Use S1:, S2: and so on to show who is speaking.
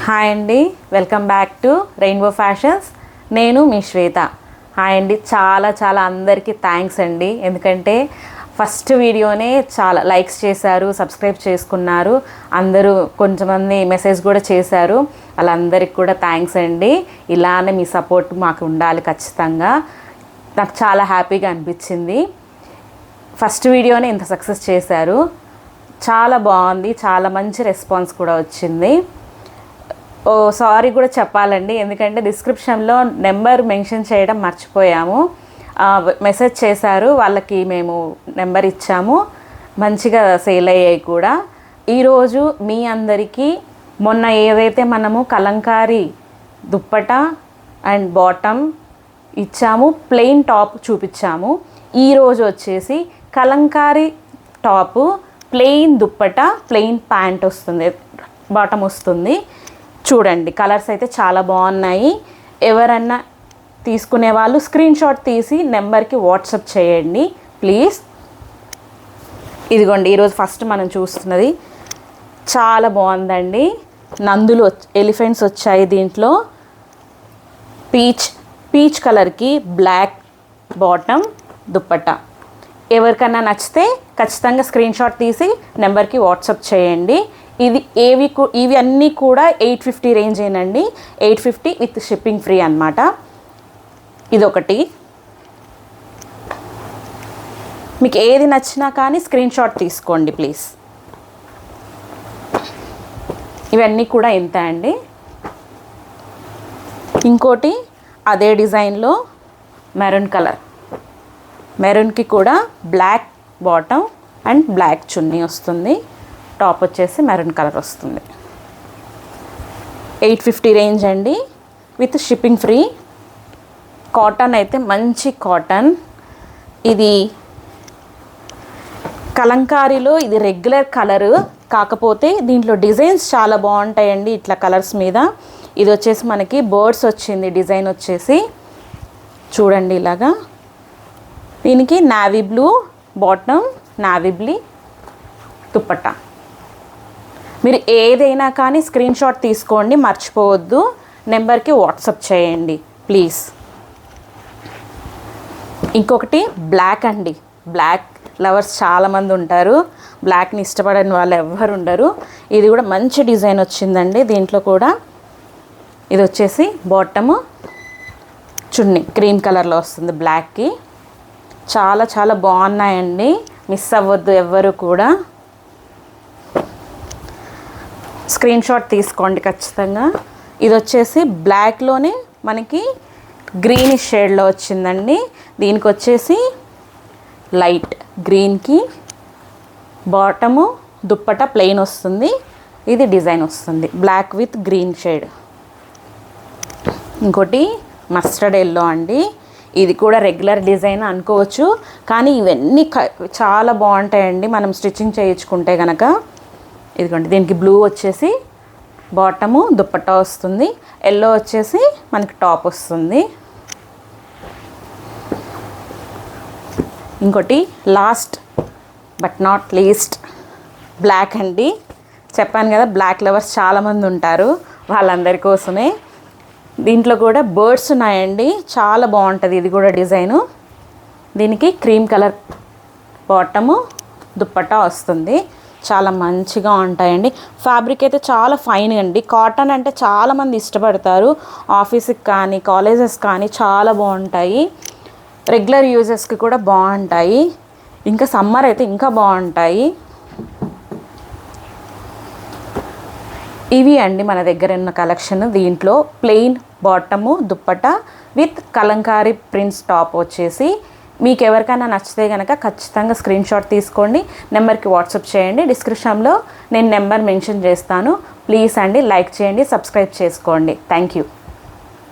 S1: Hi అండి, welcome back to rainbow fashions. నేను మీ శ్వేత. Hi అండి, చాలా అందరికీ థ్యాంక్స్ అండి. ఎందుకంటే ఫస్ట్ వీడియోనే చాలా లైక్స్ చేశారు, సబ్స్క్రైబ్ చేసుకున్నారు. అందరూ కొంతమంది మెసేజ్ కూడా చేశారు. వాళ్ళందరికీ కూడా థ్యాంక్స్ అండి. ఇలానే మీ సపోర్ట్ మాకు ఉండాలి ఖచ్చితంగా. నాకు చాలా హ్యాపీగా అనిపించింది. ఫస్ట్ వీడియోనే ఇంత సక్సెస్ చేశారు. చాలా బాగుంది, చాలా మంచి రెస్పాన్స్ కూడా వచ్చింది. సారీ కూడా చెప్పాలండి, ఎందుకంటే డిస్క్రిప్షన్లో నెంబర్ మెన్షన్ చేయడం మర్చిపోయాము. మెసేజ్ చేశారు, వాళ్ళకి మేము నెంబర్ ఇచ్చాము. మంచిగా సేల్ అయ్యాయి కూడా. ఈరోజు మీ అందరికీ మొన్న ఏదైతే మనము కలంకారీ దుప్పటా అండ్ బాటమ్ ఇచ్చాము, ప్లెయిన్ టాప్ చూపించాము. ఈరోజు వచ్చేసి Kalamkari top, plain dupatta, plain pant వస్తుంది, బాటమ్ వస్తుంది. చూడండి, కలర్స్ అయితే చాలా బాగున్నాయి. ఎవరన్నా తీసుకునే వాళ్ళు స్క్రీన్ షాట్ తీసి నెంబర్కి వాట్సాప్ చేయండి ప్లీజ్. ఇదిగోండి, ఈరోజు ఫస్ట్ మనం చూస్తున్నది చాలా బాగుందండి. నందులు ఎలిఫెంట్స్ వచ్చాయి దీంట్లో. పీచ్ కలర్కి బ్లాక్ బాటమ్ దుప్పట్టా. ఎవరికన్నా నచ్చితే ఖచ్చితంగా స్క్రీన్ షాట్ తీసి నెంబర్కి వాట్సాప్ చేయండి. ఇవి అన్నీ కూడా 850 రేంజ్ ఏనండి. 850 విత్ షిప్పింగ్ ఫ్రీ అన్నమాట. ఇదొకటి. మీకు ఏది నచ్చినా కానీ స్క్రీన్ షాట్ తీసుకోండి ప్లీజ్. ఇవన్నీ కూడా ఎంత అండి. ఇంకోటి అదే డిజైన్లో మెరూన్ కలర్, మెరూన్కి కూడా బ్లాక్ బాటమ్ అండ్ బ్లాక్ చున్నీ వస్తుంది. టాప్ వచ్చేసి మెరూన్ కలర్ వస్తుంది. 850 రేంజ్ అండి విత్ షిప్పింగ్ ఫ్రీ. కాటన్ అయితే మంచి కాటన్. ఇది కలంకారీలో ఇది రెగ్యులర్ కలరు, కాకపోతే దీంట్లో డిజైన్స్ చాలా బాగుంటాయండి ఇట్లా కలర్స్ మీద. ఇది వచ్చేసి మనకి బర్డ్స్ వచ్చింది డిజైన్ వచ్చేసి. చూడండి ఇలాగా. దీనికి navy blue bottom, navy blue dupatta. మీరు ఏదైనా కానీ స్క్రీన్ షాట్ తీసుకోండి, మర్చిపోవద్దు. నెంబర్కి వాట్సాప్ చేయండి ప్లీజ్. ఇంకొకటి బ్లాక్ అండి. బ్లాక్ లవర్స్ చాలామంది ఉంటారు, బ్లాక్ని ఇష్టపడని వాళ్ళు ఎవ్వరు ఉండరు. ఇది కూడా మంచి డిజైన్ వచ్చిందండి దీంట్లో కూడా. ఇది వచ్చేసి బాటము, చున్నీ క్రీమ్ కలర్లో వస్తుంది బ్లాక్కి. చాలా బాగున్నాయండి, మిస్ అవ్వద్దు ఎవ్వరు కూడా. స్క్రీన్ షాట్ తీసుకోండి ఖచ్చితంగా. ఇది వచ్చేసి బ్లాక్లోనే మనకి గ్రీనిష్ షేడ్లో వచ్చిందండి. దీనికి వచ్చేసి లైట్ గ్రీన్కి బాటము దుప్పట ప్లెయిన్ వస్తుంది. ఇది డిజైన్ వస్తుంది బ్లాక్ విత్ గ్రీన్ షేడ్. ఇంకోటి మస్టర్డ్ ఎల్లో అండి. ఇది కూడా రెగ్యులర్ డిజైన్ అనుకోవచ్చు, కానీ ఇవన్నీ చాలా బాగుంటాయండి మనం స్టిచ్చింగ్ చేయించుకుంటే కనుక. ఇదిగోండి, దీనికి బ్లూ వచ్చేసి బాటము దుప్పట్టా వస్తుంది, ఎల్లో వచ్చేసి మనకి టాప్ వస్తుంది. ఇంకోటి last but not least block అండి. చెప్పాను కదా, బ్లాక్ లవర్స్ చాలామంది ఉంటారు, వాళ్ళందరి కోసమే. దీంట్లో కూడా బర్డ్స్ ఉన్నాయండి, చాలా బాగుంటుంది ఇది కూడా డిజైను. దీనికి క్రీమ్ కలర్ బాటము దుప్పట్టా వస్తుంది. చాలా మంచిగా ఉంటాయండి. ఫ్యాబ్రిక్ అయితే చాలా ఫైన్ అండి. కాటన్ అంటే చాలామంది ఇష్టపడతారు. ఆఫీస్కి కానీ కాలేజెస్ కానీ చాలా బాగుంటాయి. రెగ్యులర్ యూజెస్కి కూడా బాగుంటాయి. ఇంకా సమ్మర్ అయితే ఇంకా బాగుంటాయి. ఇవి అండి మన దగ్గర ఉన్న కలెక్షన్. దీంట్లో plain bottom dupatta with Kalamkari prints top వచ్చేసి మీకు ఎవరికైనా నచ్చితే కనుక ఖచ్చితంగా స్క్రీన్ షాట్ తీసుకోండి, నెంబర్కి వాట్సాప్ చేయండి. డిస్క్రిప్షన్లో నేను నెంబర్ మెన్షన్ చేస్తాను. ప్లీజ్ అండి లైక్ చేయండి, సబ్స్క్రైబ్ చేసుకోండి. Thank you.